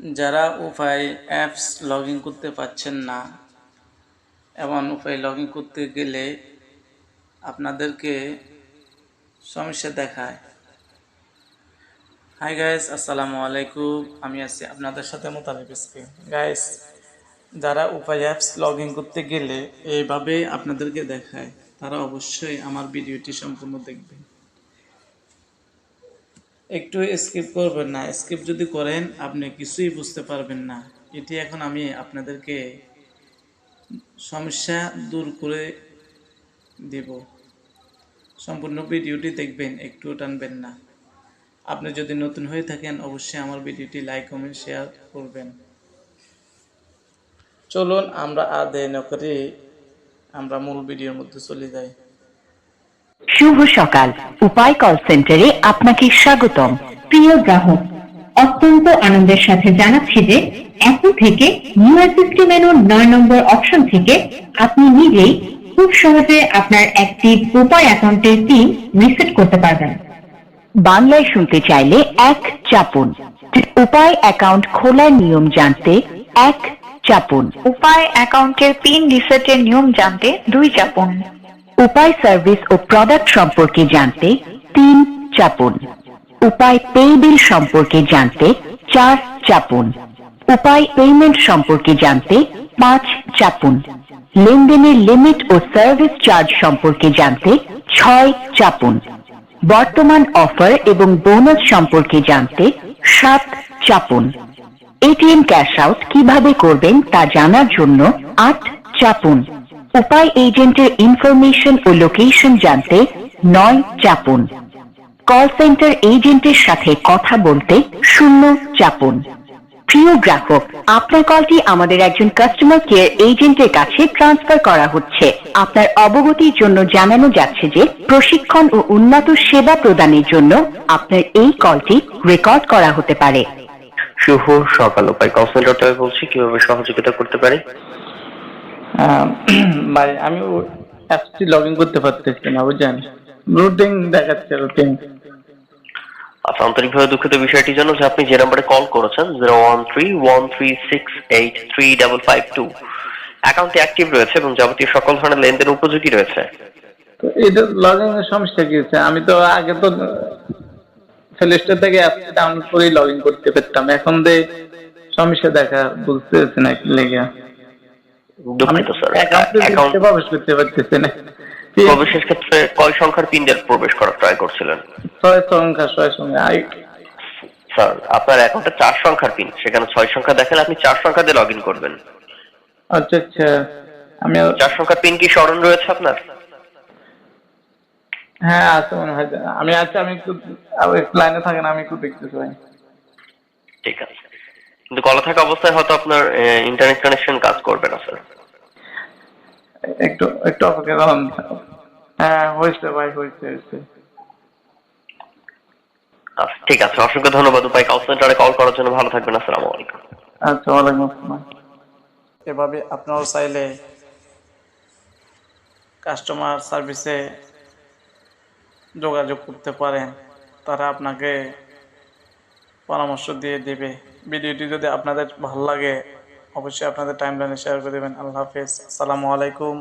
যারা উপায় apps log in করতে পারছেন না, এমন উপায় লগ ইন করতে গেলে আপনাদেরকে সমস্যা দেখায়। হাই গাইস, আসসালামু আলাইকুম। আমি আছি আপনাদের সাথে মোতালেব স্ক্রিন। গাইস, যারা উপায় অ্যাপস লগ ইন করতে গেলে এইভাবে আপনাদেরকে দেখায়, তারা অবশ্যই আমার ভিডিওটি সম্পূর্ণ দেখবেন। একটু স্কিপ করবেন না। স্কিপ যদি করেন আপনি কিছুই বুঝতে পারবেন না। এটি এখন আমি আপনাদেরকে সমস্যা দূর করে দেব। সম্পূর্ণ ভিডিওটি দেখবেন, একটু টানবেন না। আপনি যদি নতুন হয়ে থাকেন অবশ্যই আমার ভিডিওটি লাইক কমেন্ট শেয়ার করবেন। চলুন আমরা আর দেরি না করে আমরা মূল ভিডিওর মধ্যে চলে যাই। শুভ সকাল। উপায় কল সেন্টারে আপনাকে স্বাগতম। প্রিয় গ্রাহক, অত্যন্ত আনন্দের সাথে জানাচ্ছি যে এখন থেকে ইউএসএসডি মেনুর 9 নম্বর অপশন থেকে আপনি নিজেই খুব সহজে আপনার অ্যাক্টিভ উপায় অ্যাকাউন্টের পিন রিসেট করতে পারবেন। বাংলায় শুনতে চাইলে 1 চাপুন। উপায় অ্যাকাউন্ট খোলার নিয়ম জানতে 1 চাপুন। উপায় অ্যাকাউন্টের পিন রিসেটের নিয়ম জানতে 2 চাপুন। উপায় সার্ভিস ও প্রোডাক্ট সম্পর্কে জানতে 3 চাপুন। উপায় পে বিল সম্পর্কে জানতে 4 চাপুন। উপায় পেমেন্ট সম্পর্কে জানতে 5 চাপুন। লেনদেনের লিমিট ও সার্ভিস চার্জ সম্পর্কে জানতে 6 চাপুন। বর্তমান অফার এবং বোনাস সম্পর্কে জানতে 7 চাপুন। এটিএম ক্যাশ আউট কিভাবে করবেন তা জানার জন্য 8 চাপুন। উপায় এজেন্টের ইনফরমেশন ও লোকেশন জানতে 9 চাপুন। কল সেন্টার এজেন্টের সাথে কথা বলতে 0 চাপুন। প্রিয় গ্রাহক, আপনার কলটি আমাদের একজন কাস্টমার কেয়ার এজেন্টের কাছে ট্রান্সফার করা হচ্ছে। আপনার অবগতির জন্য জানানো যাচ্ছে যে প্রশিক্ষণ ও উন্নত সেবা প্রদানের জন্য আপনার এই কলটি রেকর্ড করা হতে পারে। শুভ সকাল। উপায় কল সেন্টার থেকে বলছি, কিভাবে সহযোগিতা করতে পারি? ভাই, আমি অ্যাপসটি লগ ইন করতে পারতেছি না, বুঝছেন? রুটিং দেখাচ্ছে, রুটিং। আচ্ছা, আন্তরিকভাবে দুঃখিত বিষয়টির জন্য যে আপনি যে নাম্বারে কল করেছেন 01313683552 অ্যাকাউন্টটি অ্যাক্টিভ রয়েছে এবং যাবতীয় সকল ধরনের লেনদেন উপযোগী রয়েছে। তো এটা লগ ইনের সমস্যা কি হচ্ছে? আমি তো আগে তো প্লে স্টোর থেকে অ্যাপসটি ডাউনলোড করেই লগ ইন করতে পারতাম, এখন যে সমস্যা দেখা বুঝতে পারছি না কি লেগে। দুঃখিত স্যার, অ্যাকাউন্টে প্রবেশ করতে পারতেছি না। প্রবেশের ক্ষেত্রে কয় সংখ্যার পিন দিয়ে প্রবেশ করার ট্রাই করছিলেন? 6 সংখ্যা। স্যার, আপনার অ্যাকাউন্টে 4 সংখ্যার পিন, সেখানে 6 সংখ্যা দেখালে আপনি 4 সংখ্যা দিয়ে লগ ইন করবেন। আচ্ছা আচ্ছা, আমি 4 সংখ্যার পিন কি স্মরণ রয়েছে আপনার? হ্যাঁ আছে মনে হয়। আমি একটু লাইনে থাকেন, আমি একটু দেখতেছি ভাই। ঠিক আছে, কিন্তু কল থাকা অবস্থায় হয়তো আপনার ইন্টারনেট কানেকশন কাজ করবে না স্যার। একটু একটু অপেক্ষা করুন। হ্যাঁ হয়েছে ভাই, হয়েছে। আচ্ছা ঠিক আছে, অসংখ্য ধন্যবাদ উপায় কল সেন্টারে কল করার জন্য। ভালো থাকবেন। আসসালামু আলাইকুম। আচ্ছা, ওয়ালাইকুম আসসালাম। এভাবে আপনারাও চাইলে কাস্টমার সার্ভিসে যোগাযোগ করতে পারেন, তারা আপনাকে পরামর্শ দিয়ে দেবে। ভিডিওটি যদি আপনাদের ভালো লাগে অবশ্যই আপনাদের টাইমলাইনে শেয়ার করে দেবেন। আল্লাহ হাফেজ, আসসালামু আলাইকুম।